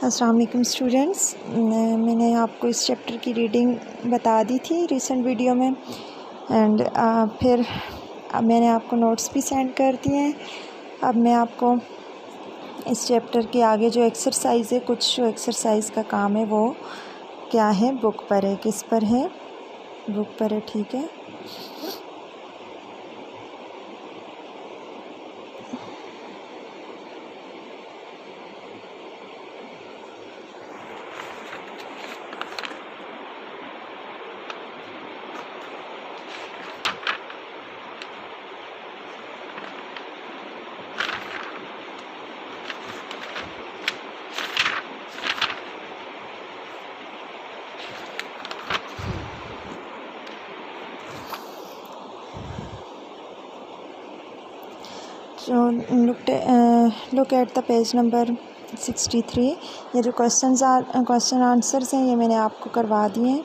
अस्सलाम वालेकुम स्टूडेंट्स। मैंने आपको इस चैप्टर की रीडिंग बता दी थी रिसेंट वीडियो में एंड फिर अब मैंने आपको नोट्स भी सेंड कर दिए हैं। अब मैं आपको इस चैप्टर के आगे जो एक्सरसाइज है, कुछ जो एक्सरसाइज का काम है वो क्या है, बुक पर है। किस पर है? बुक पर है, ठीक है। जो look at the page number 63। ये जो क्वेश्चन आंसर्स हैं ये मैंने आपको करवा दिए हैं,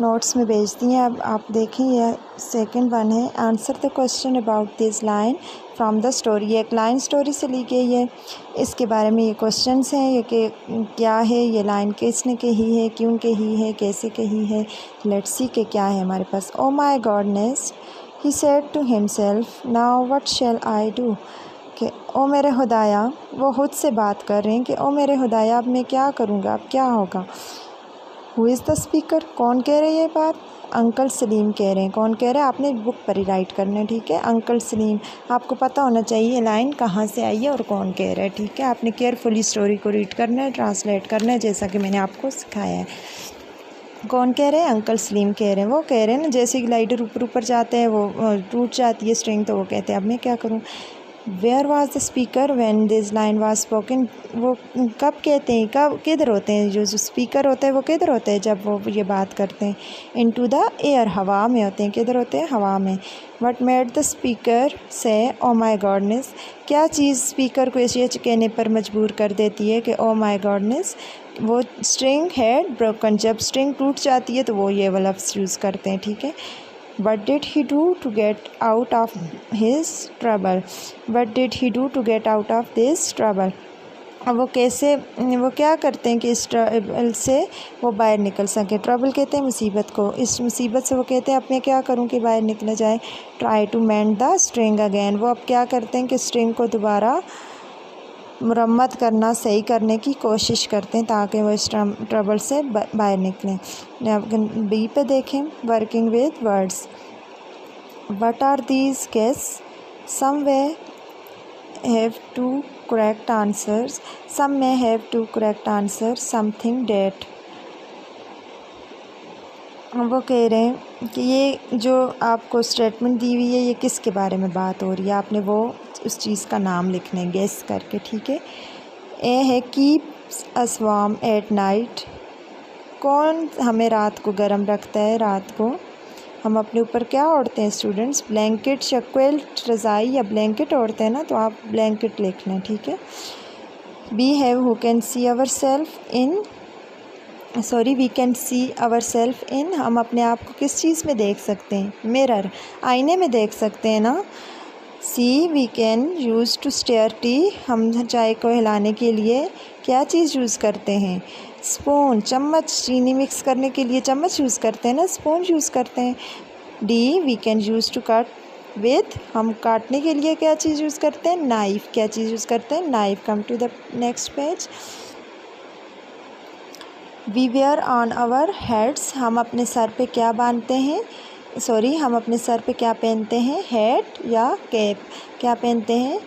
नोट्स में भेज दिए हैं। अब आप देखें, ये सेकंड वन है, answer the question about this line from the story. ये एक लाइन स्टोरी से ली गई है, इसके बारे में ये क्वेश्चंस हैं। ये कि क्या है, ये लाइन किसने कही है, क्यों कही है, कैसे कही है। लेट्स सी के क्या है हमारे पास। Oh my goodness, he said to himself, now what shall I do. कि ओ मेरे खुदाया, वो खुद से बात कर रहे हैं कि ओ मेरे खुदाया, अब मैं क्या करूँगा, अब क्या होगा। हु इज़ द स्पीकर, कौन कह रहे हैं ये बात? अंकल सलीम कह रहे हैं। कौन कह रहा है? आपने बुक पर ही राइट करना है, ठीक है। अंकल सलीम, आपको पता होना चाहिए ये लाइन कहाँ से आई है और कौन कह रहा है, ठीक है। आपने केयरफुली स्टोरी को रीड करना है, ट्रांसलेट करना है, जैसा कि मैंने आपको सिखाया है। कौन कह रहे हैं? अंकल सलीम कह रहे हैं। वो कह रहे हैं ना, जैसे ग्लाइडर ऊपर ऊपर जाते हैं वो टूट जाती है स्ट्रिंग, तो वो कहते हैं अब मैं क्या करूँ। Where was the speaker when this line was spoken. वो कब कहते हैं, कब किधर होते हैं, जो स्पीकर होता है वो किधर होता है जब वो ये बात करते हैं? इनटू द एयर, हवा में होते हैं। किधर होते हैं? हवा में। व्हाट मेड द स्पीकर से ओ माई गॉडनेस, क्या चीज़ स्पीकर को ये कहने पर मजबूर कर देती है कि ओ माई गॉडनेस। वो स्ट्रिंग हैड ब्रोकन, जब स्ट्रिंग टूट जाती है तो वो ये वाला लफ्ज़ यूज़ करते हैं, ठीक है। What did he do to get out of his trouble? What did he do to get out of this trouble? अब वो कैसे, वो क्या करते हैं कि इस ट्रबल से वो बाहर निकल सके। ट्रबल कहते हैं मुसीबत को, इस मुसीबत से वो कहते हैं अब मैं क्या करूं कि बाहर निकला जाए। Try to mend the string again, वो अब क्या करते हैं कि स्ट्रिंग को दोबारा मुरम्मत करना, सही करने की कोशिश करते हैं ताकि वो इस ट्रबल से बाहर निकलें। बी पे देखें, working with words. What are these guess, some way have two correct answers, some may have two correct answers, something that. वो कह रहे हैं कि ये जो आपको स्टेटमेंट दी हुई है ये किसके बारे में बात हो रही है, आपने वो उस चीज़ का नाम लिखना है गेस करके, ठीक है। ए है keep us warm at night, कौन हमें रात को गर्म रखता है, रात को हम अपने ऊपर क्या ओढ़ते हैं स्टूडेंट्स? ब्लैंकेट या क्विल्ट, रज़ाई या ब्लैंकेट ओढ़ते हैं ना, तो आप ब्लैंकेट लिखना है, ठीक है। We have who can see our self in, sorry we can see our self in, हम अपने आप को किस चीज़ में देख सकते हैं? मिरर, आईने में देख सकते हैं ना। See we can use to stir tea, हम चाय को हिलाने के लिए क्या चीज़ यूज़ करते हैं? स्पून, चम्मच, चीनी मिक्स करने के लिए चम्मच यूज़ करते हैं ना, स्पून यूज़ करते हैं। D we can use to cut with, हम काटने के लिए क्या चीज़ यूज़ करते हैं? नाइफ़, क्या चीज़ यूज़ करते हैं? Knife. Come to the next page. We wear on our heads, हम अपने सर पे क्या बांधते हैं, सॉरी हम अपने सर पे क्या पहनते हैं? हेड या कैप, क्या पहनते हैं?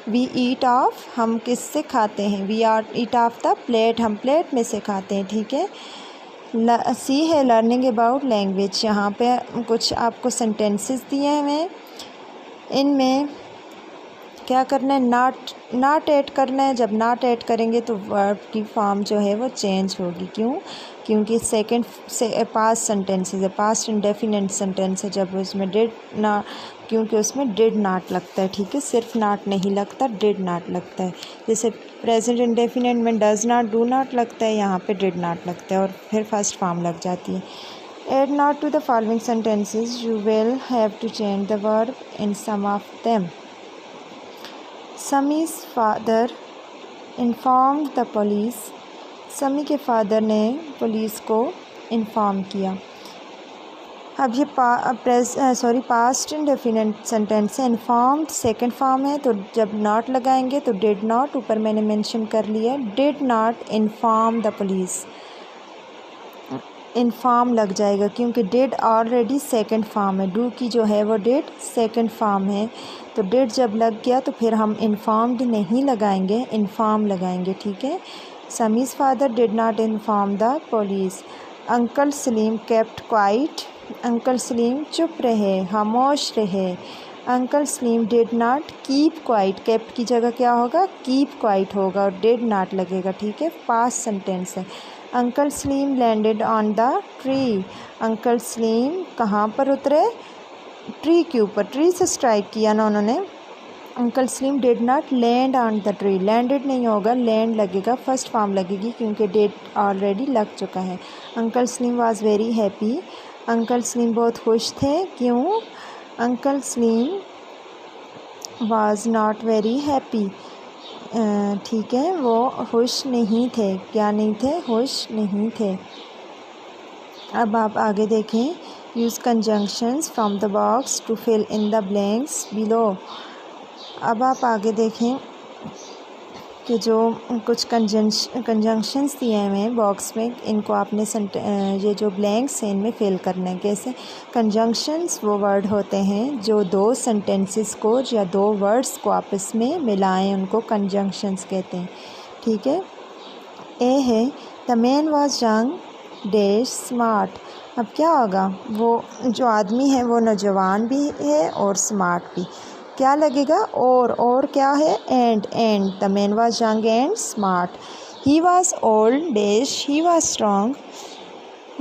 वी ईट ऑफ, हम किससे खाते हैं? We are eat off the plate, हम प्लेट में से खाते हैं, ठीक है। सी है लर्निंग अबाउट लैंग्वेज, यहाँ पे कुछ आपको सेंटेंसेस दिए हैं, इनमें क्या करना है? नाट ऐड करना है। जब नाट ऐड करेंगे तो वर्ब की फॉर्म जो है वो चेंज होगी। क्यों? क्योंकि सेकंड से पास्ट सेंटेंसेस है, पास्ट इंडेफिनिट सेंटेंस है, जब उसमें डिड ना, क्योंकि उसमें डिड नॉट लगता है, ठीक है। सिर्फ नॉट नहीं लगता, डिड नॉट लगता है। जैसे प्रेजेंट इंडेफिनिट में डज नॉट, डू नॉट लगता है, यहाँ पे डिड नॉट लगता है और फिर फर्स्ट फॉर्म लग जाती है। Add not to the following sentences, you will have to change the verb in some of them. Sammy's father informed the police समी के फादर ने पुलिस को इन्फॉर्म किया। अब ये पास्ट इंडेफिनिट सेंटेंस है। इन्फॉर्म्ड सेकंड फॉर्म है, तो जब नॉट लगाएंगे तो डिड नॉट, ऊपर मैंने मेंशन कर लिया, did not inform the police, inform लग जाएगा क्योंकि डिड ऑलरेडी सेकंड फॉर्म है। डू की जो है वो डिड सेकंड फॉर्म है, तो डिड जब लग गया तो फिर हम इन्फॉर्म्ड नहीं लगाएंगे, इन्फॉर्म लगाएंगे, ठीक है। Sami's father did not inform the police. Uncle Salim kept quiet, uncle Salim चुप रहे, खामोश रहे। Uncle Salim did not keep quiet, kept की जगह क्या होगा, कीप क्वाइट होगा और डिड नॉट लगेगा, ठीक है। पास्ट सेंटेंस है। Uncle Salim landed on the tree, uncle Salim कहाँ पर उतरे, ट्री के ऊपर, ट्री से स्ट्राइक किया ना उन्होंने। Uncle Salim did not land on the tree, landed नहीं होगा, लैंड लगेगा, फर्स्ट फॉर्म लगेगी क्योंकि डिड ऑलरेडी लग चुका है। Uncle Salim was very happy, uncle Salim बहुत खुश थे, क्यों। Uncle Salim was not very happy, ठीक है, वो खुश नहीं थे, क्या नहीं थे, खुश नहीं थे। अब आप आगे देखें, use conjunctions from the box to fill in the blanks below. अब आप आगे देखें कि जो कुछ कंजंक्शंस दिए हैं बॉक्स में, इनको आपने ये जो ब्लैंक्स हैं इनमें फिल करना है। कैसे, कंजंक्शंस वो वर्ड होते हैं जो दो सेंटेंसेस को या दो वर्ड्स को आपस में मिलाएं, उनको कंजंक्शंस कहते हैं, ठीक है। ए है the man was young dash smart, अब क्या होगा, वो जो आदमी है वो नौजवान भी है और स्मार्ट भी, क्या लगेगा, और क्या है, and the man was young and smart. He was old dash he was strong,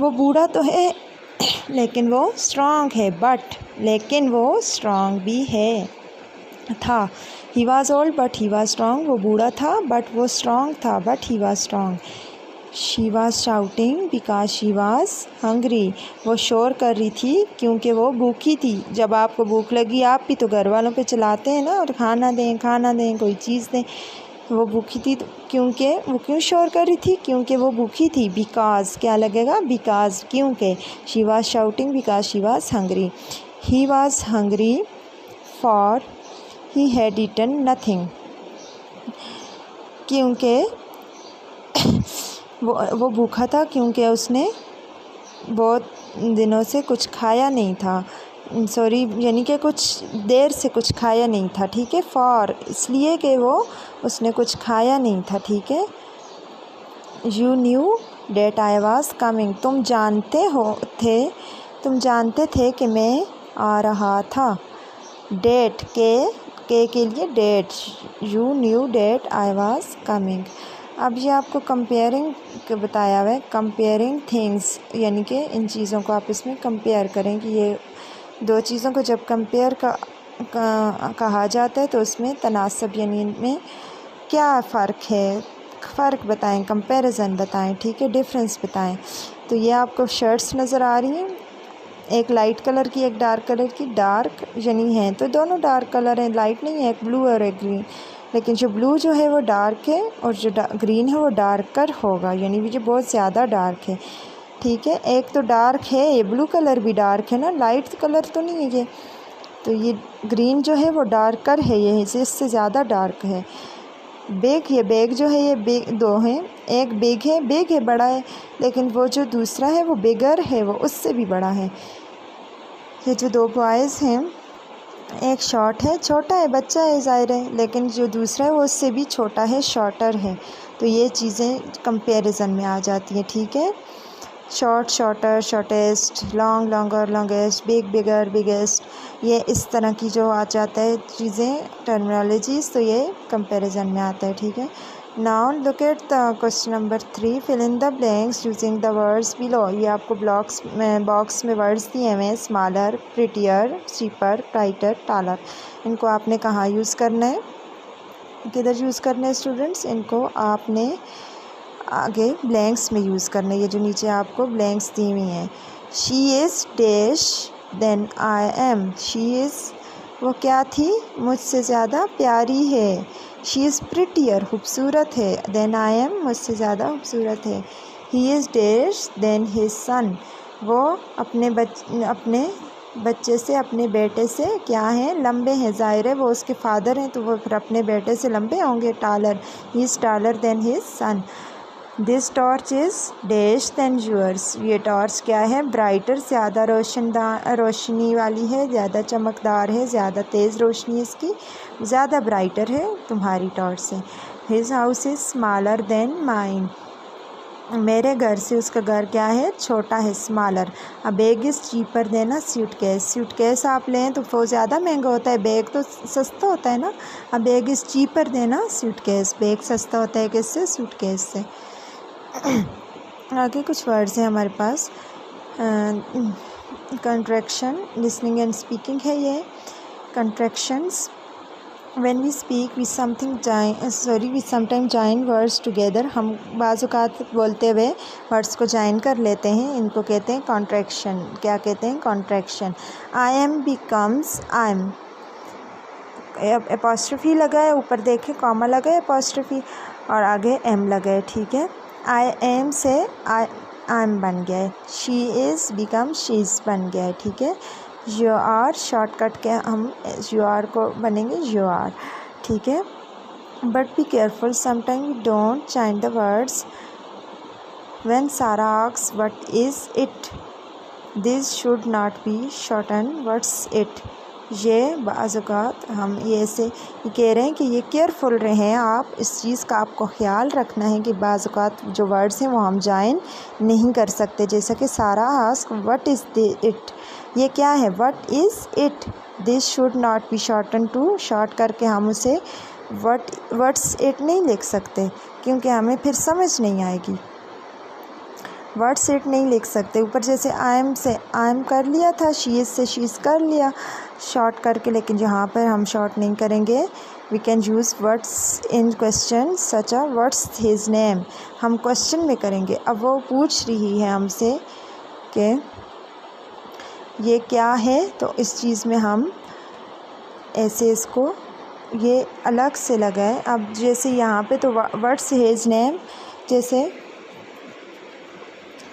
वो बूढ़ा तो है लेकिन वो स्ट्रॉन्ग है, बट लेकिन वो स्ट्रॉन्ग भी है, था। He was old but he was strong, वो बूढ़ा था बट वो स्ट्रॉन्ग था, but he was strong. She was shouting because she was hungry, वो शोर कर रही थी क्योंकि वो भूखी थी। जब आपको भूख लगी आप भी तो घर वालों पे चलाते हैं ना, और खाना दें कोई चीज़ दें। वो भूखी थी तो क्योंकि वो क्यों शोर कर रही थी, क्योंकि वो भूखी थी। बिकॉज क्या लगेगा, बिकॉज क्योंकि। She was shouting because she was hungry. He was hungry for he had eaten nothing, क्योंकि वो भूखा था क्योंकि उसने बहुत दिनों से कुछ खाया नहीं था, सॉरी यानी कि कुछ देर से कुछ खाया नहीं था, ठीक है। फॉर इसलिए कि वो उसने कुछ खाया नहीं था, ठीक है। You knew that I was coming, तुम जानते थे कि मैं आ रहा था। डेट के लिए that, you knew that I was coming. अब ये आपको कंपेयरिंग बताया हुआ है, कंपेयरिंग थिंग्स, यानी कि इन चीज़ों को आप इसमें कंपेयर करें कि ये दो चीज़ों को जब कंपेयर कहा जाता है तो उसमें तनासब यानी इनमें क्या फ़र्क है, फ़र्क बताएं, कंपैरिजन बताएं, ठीक है, डिफरेंस बताएं। तो ये आपको शर्ट्स नज़र आ रही हैं, एक लाइट कलर की एक डार्क कलर की, डार्क यानी है तो दोनों डार्क कलर हैं, लाइट नहीं है, एक ब्लू और एक ग्रीन, लेकिन जो ब्लू जो है वो डार्क है और जो ग्रीन है वो डार्कर होगा, यानी ये बहुत ज़्यादा डार्क है, ठीक है। एक तो डार्क है, ये ब्लू कलर भी डार्क है ना, लाइट कलर तो नहीं है ये, तो ये ग्रीन जो है वो डार्कर है, ये इससे ज़्यादा डार्क है। बिग, ये बैग जो है ये बिग दो हैं, एक बिग है बड़ा है, लेकिन वो जो दूसरा है वो बिगर है, वो उससे भी बड़ा है। ये जो दो बॉयज़ हैं, एक शॉर्ट है, छोटा है, बच्चा है ज़ाहिर है, लेकिन जो दूसरा है वो उससे भी छोटा है, शॉर्टर है। तो ये चीज़ें कंपैरिजन में आ जाती हैं, ठीक है। Short shorter, shortest, long longer, longest, big bigger, biggest, ये इस तरह की जो आ जाता है चीज़ें टर्मिनोलॉजीज़, तो ये कंपैरिजन में आता है, ठीक है। Now look at the question number 3, fill in the blanks using the words below. ये आपको बॉक्स में वर्ड्स दिए हुए हैं, smaller, prettier, cheaper, brighter, taller. इनको आपने कहाँ यूज़ करना है, किधर यूज़ करना है स्टूडेंट्स, इनको आपने आगे ब्लैंक्स में यूज़ करना है। ये जो नीचे आपको ब्लैंक्स दी हुई हैं, she is dash than I am, she is वो क्या थी, मुझसे ज़्यादा प्यारी है। शी इज़ प्रिटियर, खूबसूरत है, देन आई एम, मुझसे ज़्यादा खूबसूरत है। He is dash than his son, वो अपने बच्चे से, अपने बेटे से क्या है, लंबे हैं। ज़ाहिर है वो उसके फादर हैं तो वो फिर अपने बेटे से लंबे होंगे, taller. He is taller than his son. This torch is dash than yours, ये टॉर्च क्या है, ब्राइटर, ज़्यादा रोशनी वाली है, ज़्यादा चमकदार है, ज़्यादा तेज़ रोशनी इसकी, ज़्यादा ब्राइटर है तुम्हारी टॉर्च से। His house is smaller than mine, मेरे घर से उसका घर क्या है, छोटा है, smaller. A bag is cheaper देना सूटकेस, सूटकेस आप लें तो वो ज़्यादा महंगा होता है, बैग तो सस्ता होता है ना। अ बैग इज़ चीपर देना सूटकेस, बैग सस्ता होता है किससे, सूटकेस से। आगे कुछ वर्ड्स हैं हमारे पास। कंट्रैक्शन, लिसनिंग एंड स्पीकिंग है ये। Contractions, when we speak we sometimes join words together, हम बाज़ औक़ात बोलते हुए वर्ड्स को जॉइन कर लेते हैं, इनको कहते हैं कॉन्ट्रैक्शन। क्या कहते हैं, contraction. I am becomes I am, apostrophe लगा है, ऊपर देखें कॉमा लगा है, एपॉस्ट्रोफी, और आगे एम लगा है, ठीक है। आई एम से आई एम बन गया है। She is become she is बन गया है, ठीक है। यू आर, शॉर्टकट के हम यू आर को बनेंगे यू आर, ठीक है। But be careful, sometime we don't join the words. When Sarah asks what is it, this should not be shorten what's it, ये बाज़-औक़ात हम ये ऐसे कह रहे हैं कि ये केयरफुल रहें आप, इस चीज़ का आपको ख़्याल रखना है कि बाज़-औक़ात जो वर्ड्स हैं वो हम जॉइन नहीं कर सकते। जैसा कि सारा आस्क व्हाट इज़ इट, ये क्या है, what is it, this should not be shorten to, short करके हम उसे व्हाट्स इट नहीं लिख सकते क्योंकि हमें फिर समझ नहीं आएगी। व्हाट्स इट नहीं लिख सकते। ऊपर जैसे आई एम से आई एम कर लिया था, शी इज़ से शी इज़ कर लिया शॉर्ट करके, लेकिन यहाँ पर हम शॉर्ट नहीं करेंगे। We can use words in question such a what's his name, हम क्वेश्चन में करेंगे। अब वो पूछ रही है हमसे कि ये क्या है, तो इस चीज़ में हम ऐसे इसको ये अलग से लगाए। अब जैसे यहाँ पे तो व्हाट्स हिज नेम, जैसे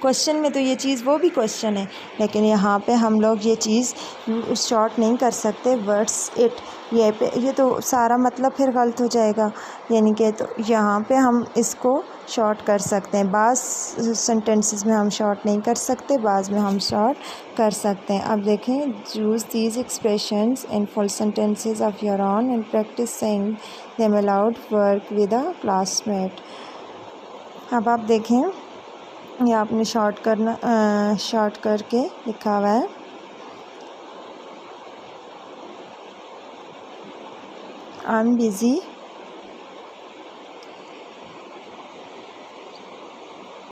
क्वेश्चन में तो ये चीज़ वो भी क्वेश्चन है, लेकिन यहाँ पे हम लोग ये चीज़ शॉर्ट नहीं कर सकते। व्हाट्स इट, ये तो सारा मतलब फिर गलत हो जाएगा, यानी कि तो यहाँ पे हम इसको शॉर्ट कर सकते हैं। बाज़ सेंटेंसेस में हम शॉर्ट नहीं कर सकते, बाज़ में हम शॉर्ट कर सकते हैं। अब देखें, use these expressions in full sentences of your own and practice saying them allowed, work with a classmate. अब आप देखें, ये आपने शॉर्ट करके लिखा हुआ है। I am busy